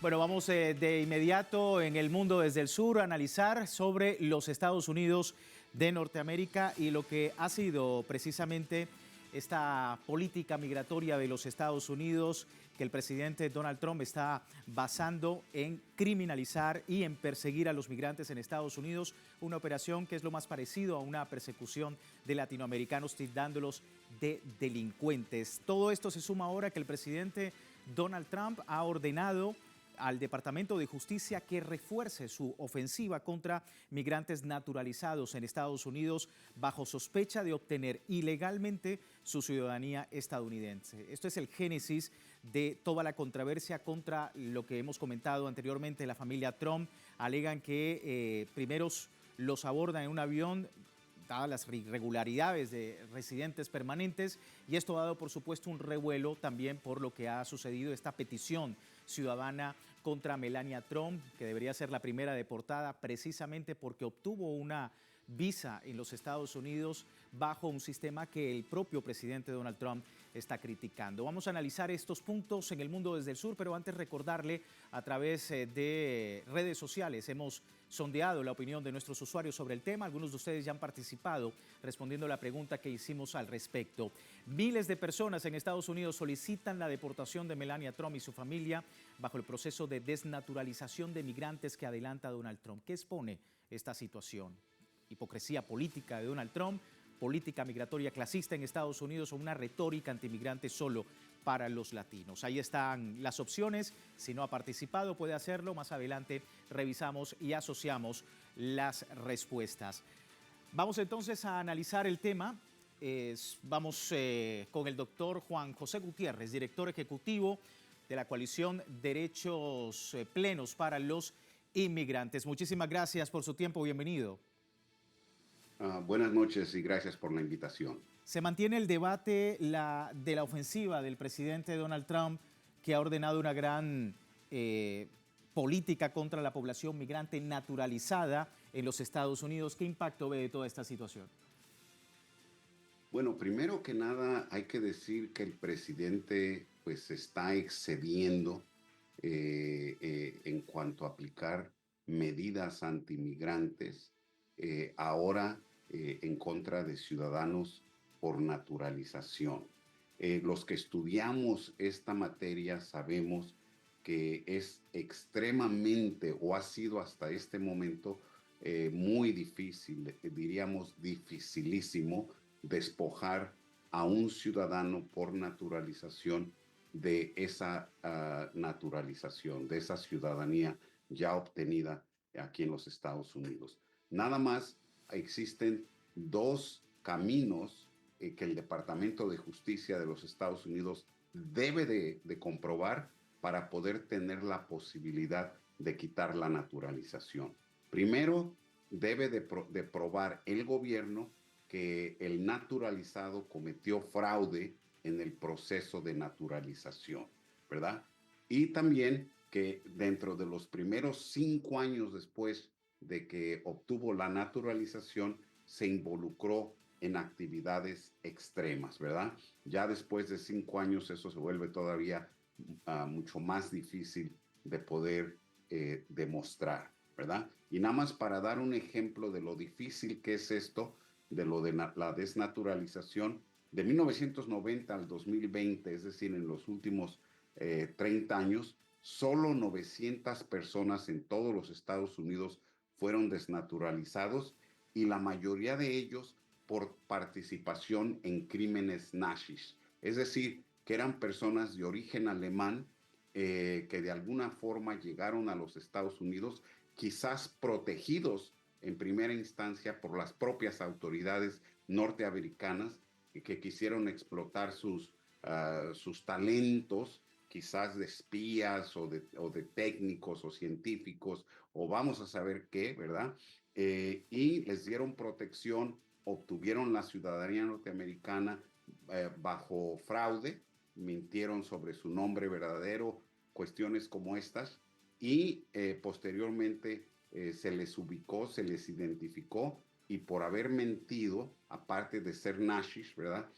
Bueno, vamos de inmediato en el mundo desde el sur a analizar sobre los Estados Unidos de Norteamérica y lo que ha sido precisamente esta política migratoria de los Estados Unidos que el presidente Donald Trump está basando en criminalizar y en perseguir a los migrantes en Estados Unidos, una operación que es lo más parecido a una persecución de latinoamericanos tildándolos de delincuentes. Todo esto se suma ahora que el presidente Donald Trump ha ordenado al Departamento de Justicia que refuerce su ofensiva contra migrantes naturalizados en Estados Unidos bajo sospecha de obtener ilegalmente su ciudadanía estadounidense. Esto es el génesis de toda la controversia contra lo que hemos comentado anteriormente. La familia Trump alegan que primeros los abordan en un avión dadas las irregularidades de residentes permanentes, y esto ha dado por supuesto un revuelo también por lo que ha sucedido, esta petición ciudadana contra Melania Trump, que debería ser la primera deportada precisamente porque obtuvo una visa en los Estados Unidos bajo un sistema que el propio presidente Donald Trump está criticando. Vamos a analizar estos puntos en el mundo desde el sur, pero antes recordarle a través de redes sociales hemos sondeado la opinión de nuestros usuarios sobre el tema. Algunos de ustedes ya han participado respondiendo a la pregunta que hicimos al respecto. Miles de personas en Estados Unidos solicitan la deportación de Melania Trump y su familia bajo el proceso de desnaturalización de migrantes que adelanta Donald Trump. ¿Qué expone esta situación? Hipocresía política de Donald Trump, política migratoria clasista en Estados Unidos o una retórica antimigrante solo para los latinos. Ahí están las opciones. Si no ha participado, puede hacerlo. Más adelante revisamos y asociamos las respuestas. Vamos entonces a analizar el tema. Vamos con el doctor Juan José Gutiérrez, director ejecutivo de la coalición Derechos Plenos para los Inmigrantes. Muchísimas gracias por su tiempo. Bienvenido. Buenas noches y gracias por la invitación. Se mantiene el debate de la ofensiva del presidente Donald Trump, que ha ordenado una gran política contra la población migrante naturalizada en los Estados Unidos. ¿Qué impacto ve de toda esta situación? Bueno, primero que nada hay que decir que el presidente pues está excediendo en cuanto a aplicar medidas antimigrantes ahora en contra de ciudadanos por naturalización. Los que estudiamos esta materia sabemos que es extremadamente o ha sido hasta este momento muy difícil, diríamos dificilísimo, despojar a un ciudadano por naturalización de esa naturalización, de esa ciudadanía ya obtenida aquí en los Estados Unidos. Nada más existen dos caminos que el Departamento de Justicia de los Estados Unidos debe de comprobar para poder tener la posibilidad de quitar la naturalización. Primero, debe de probar el gobierno que el naturalizado cometió fraude en el proceso de naturalización, ¿verdad? Y también que dentro de los primeros 5 años después de que obtuvo la naturalización, se involucró en actividades extremas, ¿verdad? Ya después de 5 años eso se vuelve todavía mucho más difícil de poder demostrar, ¿verdad? Y nada más para dar un ejemplo de lo difícil que es esto, de lo de la desnaturalización, de 1990 al 2020, es decir, en los últimos 30 años, solo 900 personas en todos los Estados Unidos fueron desnaturalizados y la mayoría de ellos por participación en crímenes nazis. Es decir, que eran personas de origen alemán que de alguna forma llegaron a los Estados Unidos, quizás protegidos en primera instancia por las propias autoridades norteamericanas que quisieron explotar sus talentos, quizás de espías o de técnicos o científicos, o vamos a saber qué, ¿verdad? Y les dieron protección, obtuvieron la ciudadanía norteamericana bajo fraude, mintieron sobre su nombre verdadero, cuestiones como estas, y posteriormente se les ubicó, se les identificó, y por haber mentido, aparte de ser nazis, ¿verdad?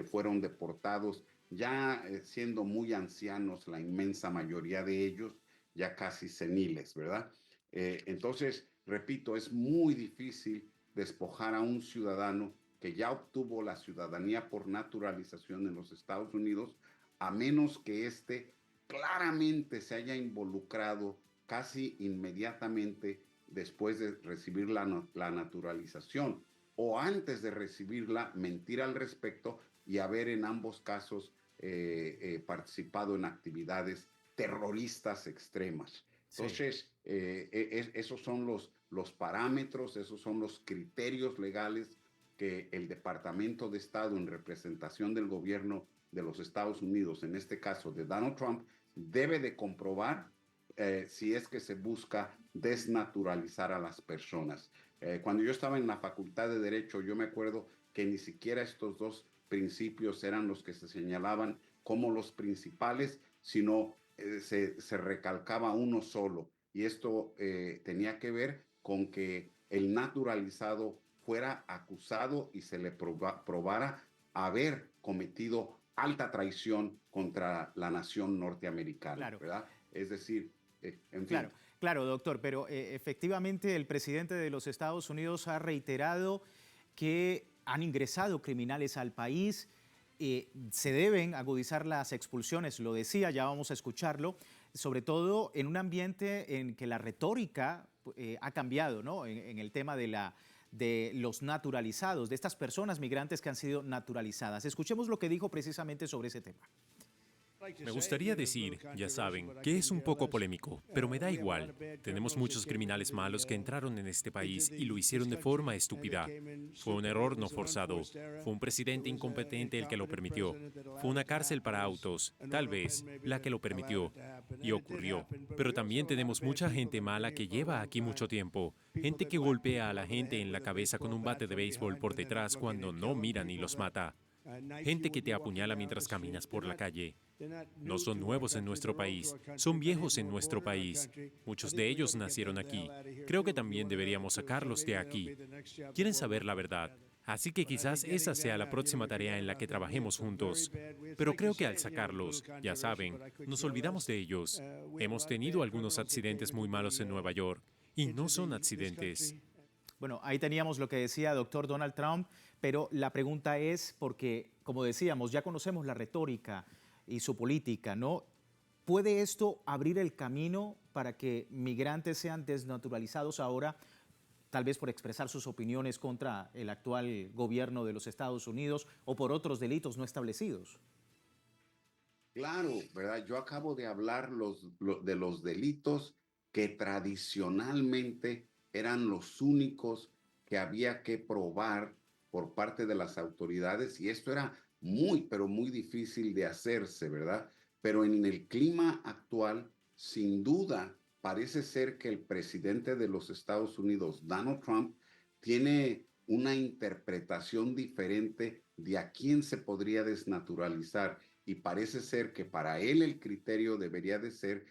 Fueron deportados, ya siendo muy ancianos la inmensa mayoría de ellos, ya casi seniles, ¿verdad? Entonces, repito, es muy difícil despojar a un ciudadano que ya obtuvo la ciudadanía por naturalización en los Estados Unidos, a menos que éste claramente se haya involucrado casi inmediatamente después de recibir la naturalización o antes de recibirla, mentir al respecto y haber en ambos casos participado en actividades terroristas extremas. Sí. Entonces, esos son los parámetros, esos son los criterios legales que el Departamento de Estado en representación del gobierno de los Estados Unidos, en este caso de Donald Trump, debe de comprobar si es que se busca desnaturalizar a las personas. Cuando yo estaba en la Facultad de Derecho, yo me acuerdo que ni siquiera estos dos principios eran los que se señalaban como los principales, sino se recalcaba uno solo. Y esto tenía que ver con que el naturalizado fuera acusado y se le probara haber cometido alta traición contra la nación norteamericana, Claro. ¿verdad? Es decir, en Claro, fin. claro, doctor, pero efectivamente el presidente de los Estados Unidos ha reiterado que han ingresado criminales al país, se deben agudizar las expulsiones, lo decía, ya vamos a escucharlo, sobre todo en un ambiente en que la retórica ha cambiado, ¿no? En el tema de los naturalizados, de estas personas migrantes que han sido naturalizadas. Escuchemos lo que dijo precisamente sobre ese tema. Me gustaría decir, ya saben, que es un poco polémico, pero me da igual. Tenemos muchos criminales malos que entraron en este país y lo hicieron de forma estúpida. Fue un error no forzado. Fue un presidente incompetente el que lo permitió. Fue una cárcel para autos, tal vez, la que lo permitió. Y ocurrió. Pero también tenemos mucha gente mala que lleva aquí mucho tiempo. Gente que golpea a la gente en la cabeza con un bate de béisbol por detrás cuando no miran y los mata. Gente que te apuñala mientras caminas por la calle. No son nuevos en nuestro país, son viejos en nuestro país. Muchos de ellos nacieron aquí. Creo que también deberíamos sacarlos de aquí. Quieren saber la verdad, así que quizás esa sea la próxima tarea en la que trabajemos juntos. Pero creo que al sacarlos, ya saben, nos olvidamos de ellos. Hemos tenido algunos accidentes muy malos en Nueva York, y no son accidentes. Bueno, ahí teníamos lo que decía doctor Donald Trump, pero la pregunta es, porque, como decíamos, ya conocemos la retórica y su política, ¿no? ¿Puede esto abrir el camino para que migrantes sean desnaturalizados ahora, tal vez por expresar sus opiniones contra el actual gobierno de los Estados Unidos o por otros delitos no establecidos? Claro, ¿verdad? Yo acabo de hablar de los delitos que tradicionalmente eran los únicos que había que probar por parte de las autoridades y esto era muy, pero muy difícil de hacerse, ¿verdad? Pero en el clima actual, sin duda, parece ser que el presidente de los Estados Unidos, Donald Trump, tiene una interpretación diferente de a quién se podría desnaturalizar y parece ser que para él el criterio debería de ser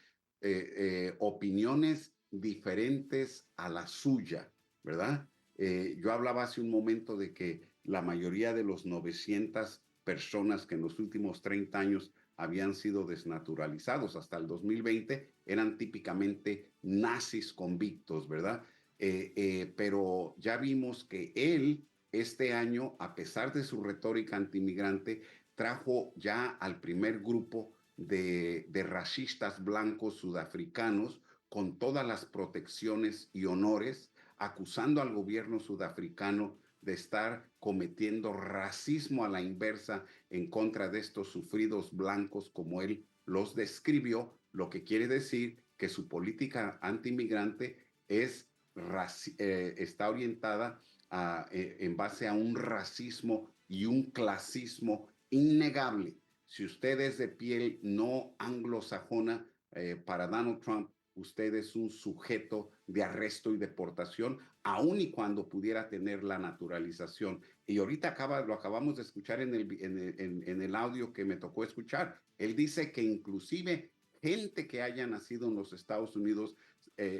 opiniones diferentes a la suya, ¿verdad? Yo hablaba hace un momento de que la mayoría de los 900 personas que en los últimos 30 años habían sido desnaturalizados hasta el 2020 eran típicamente nazis convictos, ¿verdad? Pero ya vimos que él este año, a pesar de su retórica antimigrante, trajo ya al primer grupo de racistas blancos sudafricanos con todas las protecciones y honores, acusando al gobierno sudafricano de estar cometiendo racismo a la inversa en contra de estos sufridos blancos como él los describió, lo que quiere decir que su política antimigrante está orientada en base a un racismo y un clasismo innegable. Si usted es de piel no anglosajona, para Donald Trump, usted es un sujeto de arresto y deportación, aun y cuando pudiera tener la naturalización. Y ahorita lo acabamos de escuchar en el audio que me tocó escuchar. Él dice que inclusive gente que haya nacido en los Estados Unidos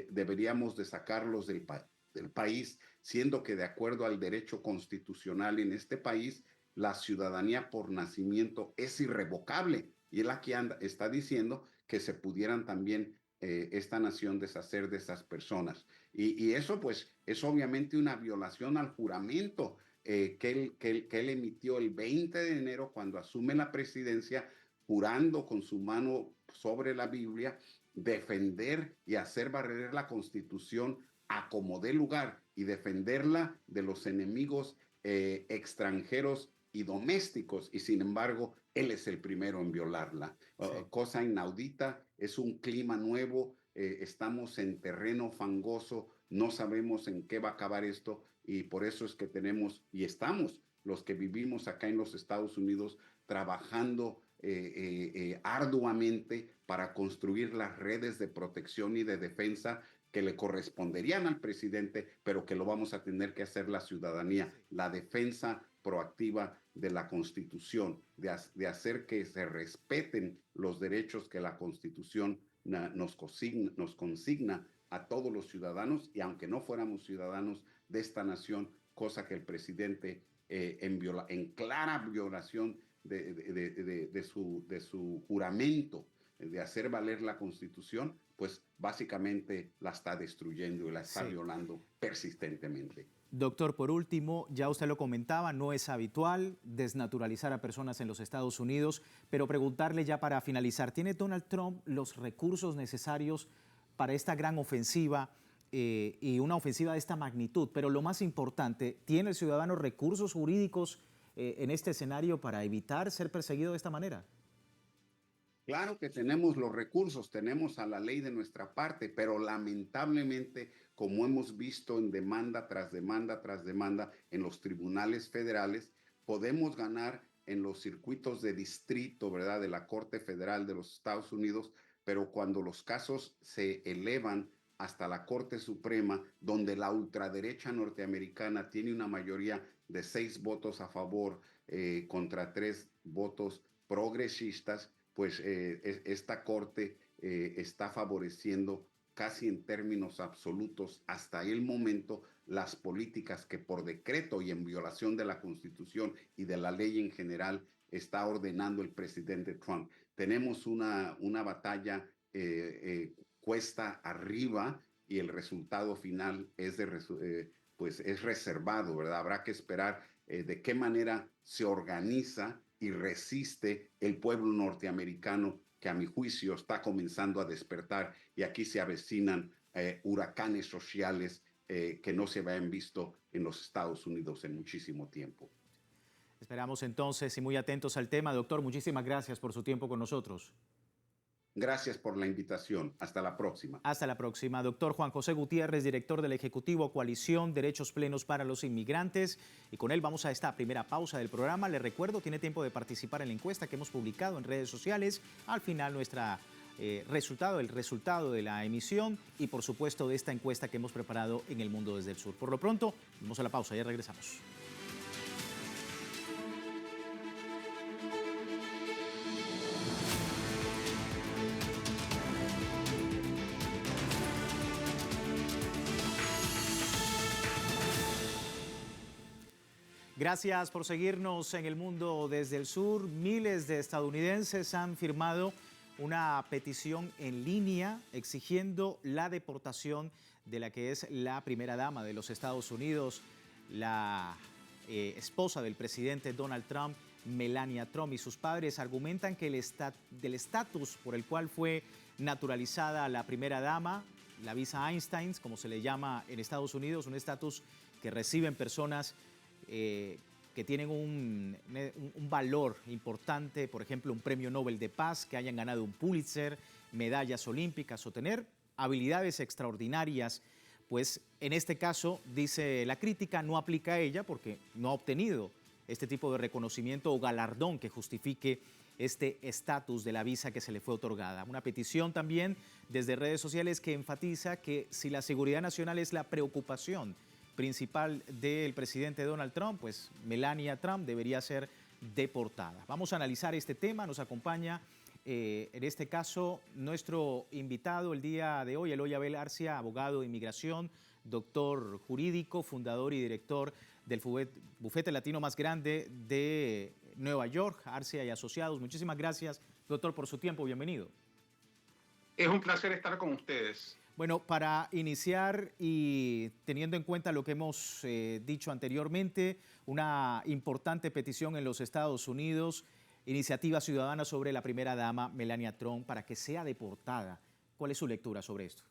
deberíamos de sacarlos del país, siendo que de acuerdo al derecho constitucional en este país, la ciudadanía por nacimiento es irrevocable. Y él aquí está diciendo que se pudieran también esta nación deshacer de esas personas. Y eso pues es obviamente una violación al juramento que él emitió el 20 de enero cuando asume la presidencia, jurando con su mano sobre la Biblia defender y hacer valer la Constitución a como dé lugar y defenderla de los enemigos extranjeros y domésticos, y sin embargo, él es el primero en violarla. Sí. Cosa inaudita, es un clima nuevo, estamos en terreno fangoso, no sabemos en qué va a acabar esto, y por eso es que tenemos, y estamos, los que vivimos acá en los Estados Unidos, trabajando arduamente para construir las redes de protección y de defensa que le corresponderían al presidente, pero que lo vamos a tener que hacer la ciudadanía, la defensa proactiva de la Constitución, de hacer que se respeten los derechos que la Constitución nos consigna a todos los ciudadanos, y aunque no fuéramos ciudadanos de esta nación, cosa que el presidente en clara violación de su juramento de hacer valer la Constitución, pues básicamente la está destruyendo y la está violando persistentemente. Doctor, por último, ya usted lo comentaba, no es habitual desnaturalizar a personas en los Estados Unidos, pero preguntarle ya para finalizar, ¿tiene Donald Trump los recursos necesarios para esta gran ofensiva y una ofensiva de esta magnitud? Pero lo más importante, ¿tiene el ciudadano recursos jurídicos en este escenario para evitar ser perseguido de esta manera? Claro que tenemos los recursos, tenemos a la ley de nuestra parte, pero lamentablemente, como hemos visto en demanda tras demanda tras demanda en los tribunales federales, podemos ganar en los circuitos de distrito, ¿verdad?, de la Corte Federal de los Estados Unidos, pero cuando los casos se elevan hasta la Corte Suprema, donde la ultraderecha norteamericana tiene una mayoría de 6 votos a favor contra 3 votos progresistas, pues esta Corte está favoreciendo casi en términos absolutos hasta el momento las políticas que por decreto y en violación de la Constitución y de la ley en general está ordenando el presidente Trump. Tenemos una batalla cuesta arriba, y el resultado final es, pues es reservado, ¿verdad? Habrá que esperar de qué manera se organiza y resiste el pueblo norteamericano, que a mi juicio está comenzando a despertar, y aquí se avecinan huracanes sociales que no se habían visto en los Estados Unidos en muchísimo tiempo. Esperamos entonces y muy atentos al tema. Doctor, muchísimas gracias por su tiempo con nosotros. Gracias por la invitación. Hasta la próxima. Hasta la próxima. Doctor Juan José Gutiérrez, director del Ejecutivo Coalición Derechos Plenos para los Inmigrantes. Y con él vamos a esta primera pausa del programa. Le recuerdo, tiene tiempo de participar en la encuesta que hemos publicado en redes sociales. Al final el resultado de la emisión y por supuesto de esta encuesta que hemos preparado en El Mundo desde el Sur. Por lo pronto, vamos a la pausa, ya regresamos. Gracias por seguirnos en El Mundo desde el Sur. Miles de estadounidenses han firmado una petición en línea exigiendo la deportación de la que es la primera dama de los Estados Unidos, la esposa del presidente Donald Trump, Melania Trump, y sus padres argumentan que del estatus por el cual fue naturalizada la primera dama, la visa Einstein, como se le llama en Estados Unidos, un estatus que reciben personas que tienen un valor importante, por ejemplo, un premio Nobel de Paz, que hayan ganado un Pulitzer, medallas olímpicas o tener habilidades extraordinarias, pues en este caso, dice la crítica, no aplica a ella porque no ha obtenido este tipo de reconocimiento o galardón que justifique este estatus de la visa que se le fue otorgada. Una petición también desde redes sociales que enfatiza que si la seguridad nacional es la preocupación principal del presidente Donald Trump, pues Melania Trump debería ser deportada. Vamos a analizar este tema, nos acompaña en este caso nuestro invitado el día de hoy, Eloy Abel Arcia, abogado de inmigración, doctor jurídico, fundador y director del bufete latino más grande de Nueva York, Arcia y Asociados. Muchísimas gracias, doctor, por su tiempo, bienvenido. Es un placer estar con ustedes. Bueno, para iniciar y teniendo en cuenta lo que hemos dicho anteriormente, una importante petición en los Estados Unidos, iniciativa ciudadana sobre la primera dama Melania Trump para que sea deportada. ¿Cuál es su lectura sobre esto?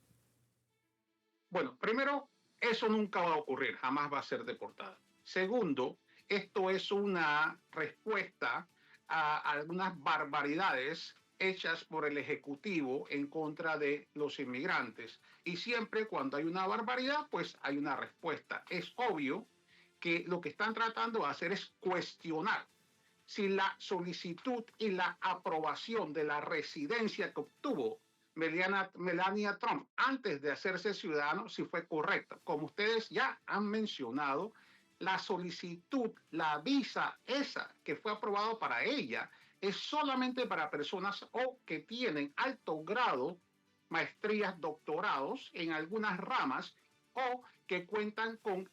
Bueno, primero, eso nunca va a ocurrir, jamás va a ser deportada. Segundo, esto es una respuesta a algunas barbaridades hechas por el Ejecutivo en contra de los inmigrantes. Y siempre cuando hay una barbaridad, pues hay una respuesta. Es obvio que lo que están tratando de hacer es cuestionar si la solicitud y la aprobación de la residencia que obtuvo Melania Trump antes de hacerse ciudadano, si fue correcta. Como ustedes ya han mencionado, la solicitud, la visa esa que fue aprobado para ella, es solamente para personas o que tienen alto grado, maestrías, doctorados en algunas ramas o que cuentan con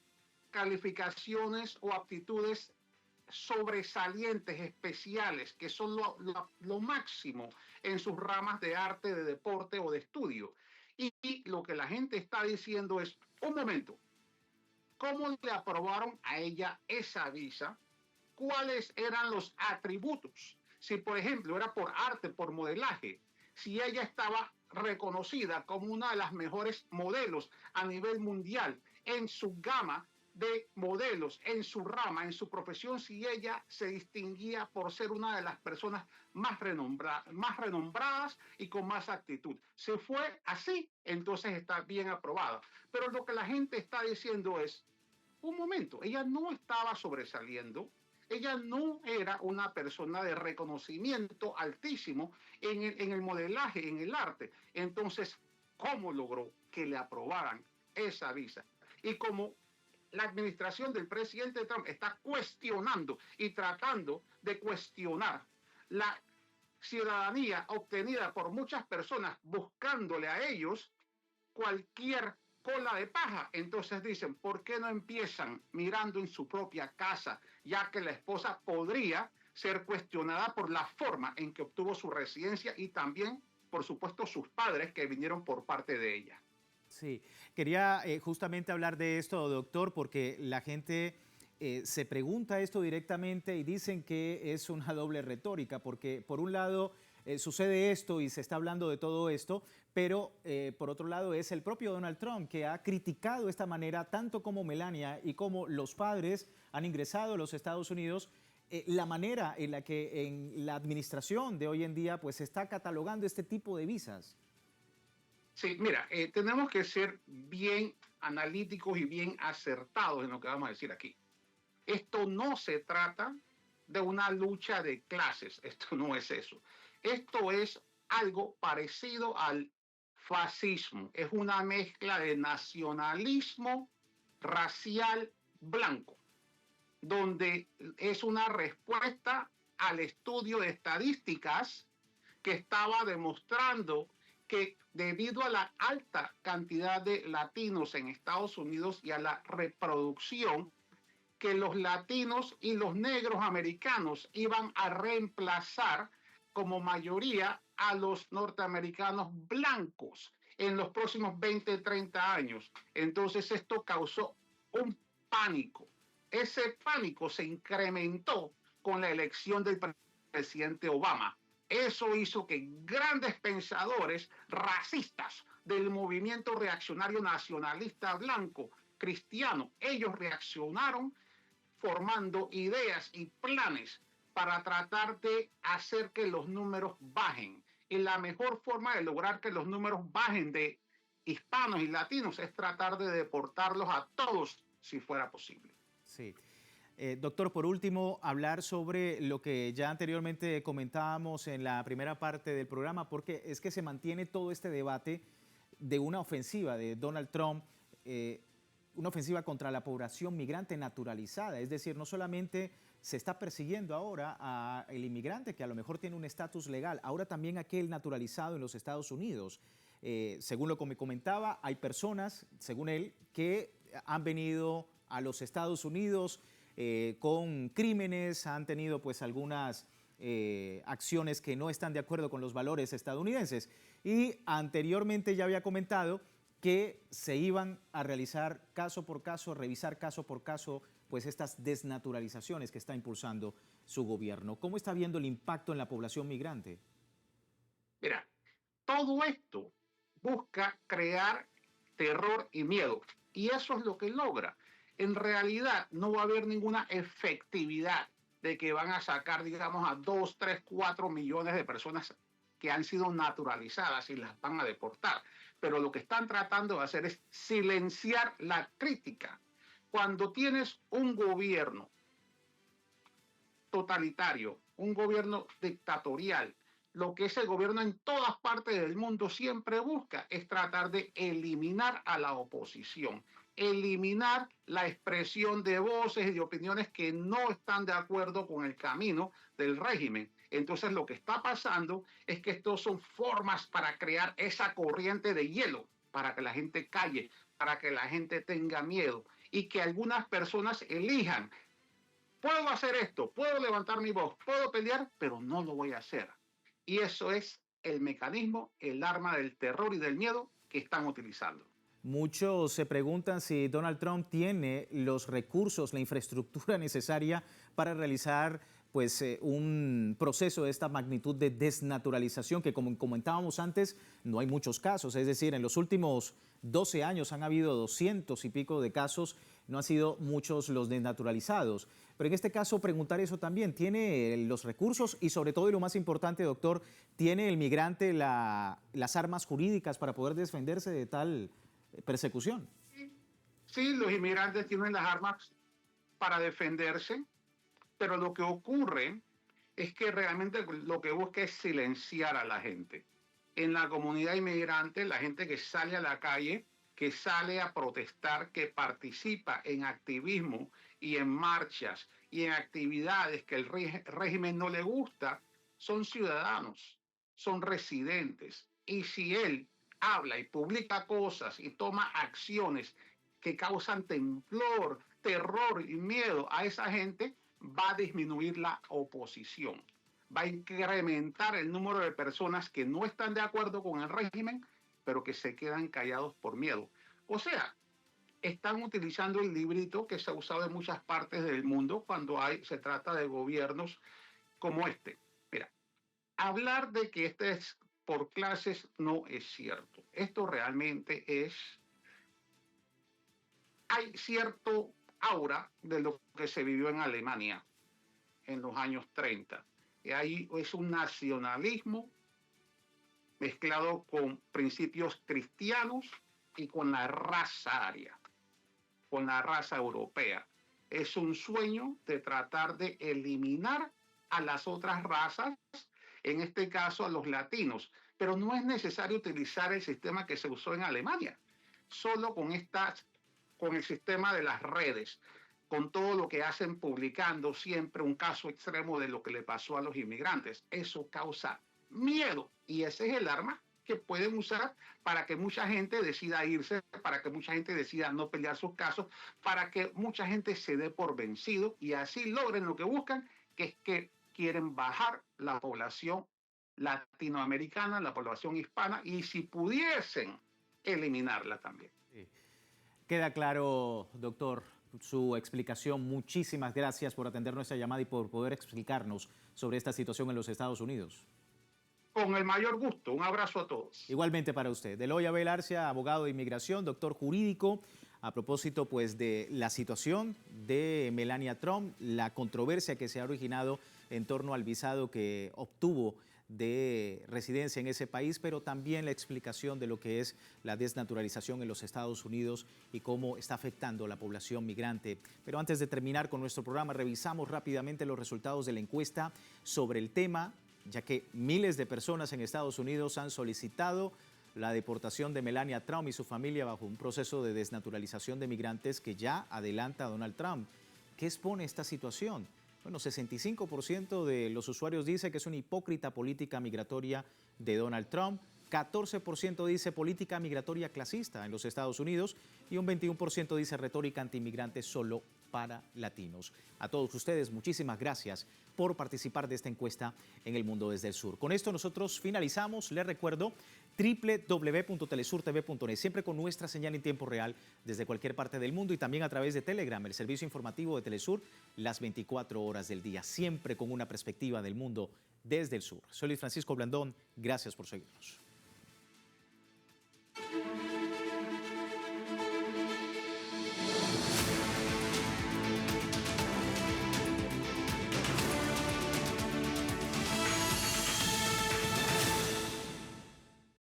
calificaciones o aptitudes sobresalientes, especiales, que son lo máximo en sus ramas de arte, de deporte o de estudio. Y lo que la gente está diciendo es, un momento, ¿cómo le aprobaron a ella esa visa? ¿Cuáles eran los atributos? Si, por ejemplo, era por arte, por modelaje, si ella estaba reconocida como una de las mejores modelos a nivel mundial en su gama de modelos, en su rama, en su profesión, si ella se distinguía por ser una de las personas más renombradas y con más actitud. Si fue así, entonces está bien aprobada. Pero lo que la gente está diciendo es, un momento, ella no estaba sobresaliendo, ella no era una persona de reconocimiento altísimo en el modelaje, en el arte. Entonces, ¿cómo logró que le aprobaran esa visa? Y como la administración del presidente Trump está cuestionando y tratando de cuestionar la ciudadanía obtenida por muchas personas, buscándole a ellos cualquier cola de paja, entonces dicen, ¿por qué no empiezan mirando en su propia casa, ya que la esposa podría ser cuestionada por la forma en que obtuvo su residencia y también, por supuesto, sus padres que vinieron por parte de ella? Sí, quería justamente hablar de esto, doctor, porque la gente se pregunta esto directamente y dicen que es una doble retórica, porque por un lado sucede esto y se está hablando de todo esto, pero por otro lado es el propio Donald Trump que ha criticado esta manera, tanto como Melania y como los padres han ingresado a los Estados Unidos, la manera en la que en la administración de hoy en día pues se está catalogando este tipo de visas. Sí, mira, tenemos que ser bien analíticos y bien acertados en lo que vamos a decir aquí. Esto no se trata de una lucha de clases, esto no es eso. Esto es algo parecido al fascismo, es una mezcla de nacionalismo racial blanco, donde es una respuesta al estudio de estadísticas que estaba demostrando que debido a la alta cantidad de latinos en Estados Unidos y a la reproducción, que los latinos y los negros americanos iban a reemplazar como mayoría a los norteamericanos blancos en los próximos 20, 30 años. Entonces esto causó un pánico. Ese pánico se incrementó con la elección del presidente Obama. Eso hizo que grandes pensadores racistas del movimiento reaccionario nacionalista blanco cristiano, ellos reaccionaron formando ideas y planes para tratar de hacer que los números bajen. Y la mejor forma de lograr que los números bajen de hispanos y latinos es tratar de deportarlos a todos si fuera posible. Sí. Doctor, por último, hablar sobre lo que ya anteriormente comentábamos en la primera parte del programa, porque es que se mantiene todo este debate de una ofensiva de Donald Trump, una ofensiva contra la población migrante naturalizada. Es decir, no solamente se está persiguiendo ahora al inmigrante que a lo mejor tiene un estatus legal, ahora también aquel naturalizado en los Estados Unidos. Según lo que me comentaba, hay personas, según él, que han venido a los Estados Unidos con crímenes, han tenido pues algunas acciones que no están de acuerdo con los valores estadounidenses. y anteriormente ya había comentado que se iban a realizar caso por caso, revisar caso por caso, pues estas desnaturalizaciones que está impulsando su gobierno. ¿Cómo está viendo el impacto en la población migrante? Mira, todo esto busca crear terror y miedo, y eso es lo que logra. En realidad no va a haber ninguna efectividad de que van a sacar, digamos, a 2, 3, 4 millones de personas que han sido naturalizadas y las van a deportar. Pero lo que están tratando de hacer es silenciar la crítica. Cuando tienes un gobierno totalitario, un gobierno dictatorial, lo que ese gobierno en todas partes del mundo siempre busca es tratar de eliminar a la oposición, eliminar la expresión de voces y de opiniones que no están de acuerdo con el camino del régimen. Entonces lo que está pasando es que estos son formas para crear esa corriente de hielo, para que la gente calle, para que la gente tenga miedo y que algunas personas elijan: puedo hacer esto, puedo levantar mi voz, puedo pelear, pero no lo voy a hacer. Y eso es el mecanismo, el arma del terror y del miedo que están utilizando. Muchos se preguntan si Donald Trump tiene los recursos, la infraestructura necesaria para realizar pues, un proceso de esta magnitud de desnaturalización, que como comentábamos antes, no hay muchos casos. Es decir, en los últimos 12 años han habido 200 y pico de casos, no han sido muchos los desnaturalizados. Pero en este caso, preguntar eso también, ¿tiene los recursos y sobre todo, y lo más importante, doctor, ¿tiene el migrante las armas jurídicas para poder defenderse de tal persecución? Sí, los inmigrantes tienen las armas para defenderse, pero lo que ocurre es que realmente lo que busca es silenciar a la gente. En la comunidad inmigrante, la gente que sale a la calle, que sale a protestar, que participa en activismo y en marchas y en actividades que el régimen no le gusta, son ciudadanos, son residentes. Y si él habla y publica cosas y toma acciones que causan temblor, terror y miedo a esa gente, va a disminuir la oposición, va a incrementar el número de personas que no están de acuerdo con el régimen, pero que se quedan callados por miedo. O sea, están utilizando el librito que se ha usado en muchas partes del mundo cuando se trata de gobiernos como este. Mira, hablar de que este es por clases no es cierto. Esto realmente es... Hay cierto aura de lo que se vivió en Alemania en los años 30. Y ahí es un nacionalismo mezclado con principios cristianos y con la raza aria, con la raza europea. Es un sueño de tratar de eliminar a las otras razas, en este caso a los latinos, pero no es necesario utilizar el sistema que se usó en Alemania, solo con el sistema de las redes, con todo lo que hacen publicando siempre un caso extremo de lo que le pasó a los inmigrantes. Eso causa miedo y ese es el arma que pueden usar para que mucha gente decida irse, para que mucha gente decida no pelear sus casos, para que mucha gente se dé por vencido y así logren lo que buscan, que es que quieren bajar la población latinoamericana, la población hispana, y si pudiesen, eliminarla también. Sí. Queda claro, doctor, su explicación. Muchísimas gracias por atender nuestra llamada y por poder explicarnos sobre esta situación en los Estados Unidos. Con el mayor gusto. Un abrazo a todos. Igualmente para usted. Eloy Abel Arcia, abogado de inmigración, doctor jurídico, a propósito pues de la situación de Melania Trump, la controversia que se ha originado en torno al visado que obtuvo de residencia en ese país, pero también la explicación de lo que es la desnaturalización en los Estados Unidos y cómo está afectando a la población migrante. Pero antes de terminar con nuestro programa, revisamos rápidamente los resultados de la encuesta sobre el tema, ya que miles de personas en Estados Unidos han solicitado la deportación de Melania Trump y su familia bajo un proceso de desnaturalización de migrantes que ya adelanta a Donald Trump. ¿Qué expone esta situación? Bueno, 65% de los usuarios dice que es una hipócrita política migratoria de Donald Trump, 14% dice política migratoria clasista en los Estados Unidos y un 21% dice retórica antimigrante solo para para latinos. A todos ustedes, muchísimas gracias por participar de esta encuesta en El Mundo desde el Sur. Con esto nosotros finalizamos. Les recuerdo www.telesurtv.net, siempre con nuestra señal en tiempo real desde cualquier parte del mundo y también a través de Telegram, el servicio informativo de Telesur, las 24 horas del día, siempre con una perspectiva del mundo desde el sur. Soy Luis Francisco Blandón, gracias por seguirnos.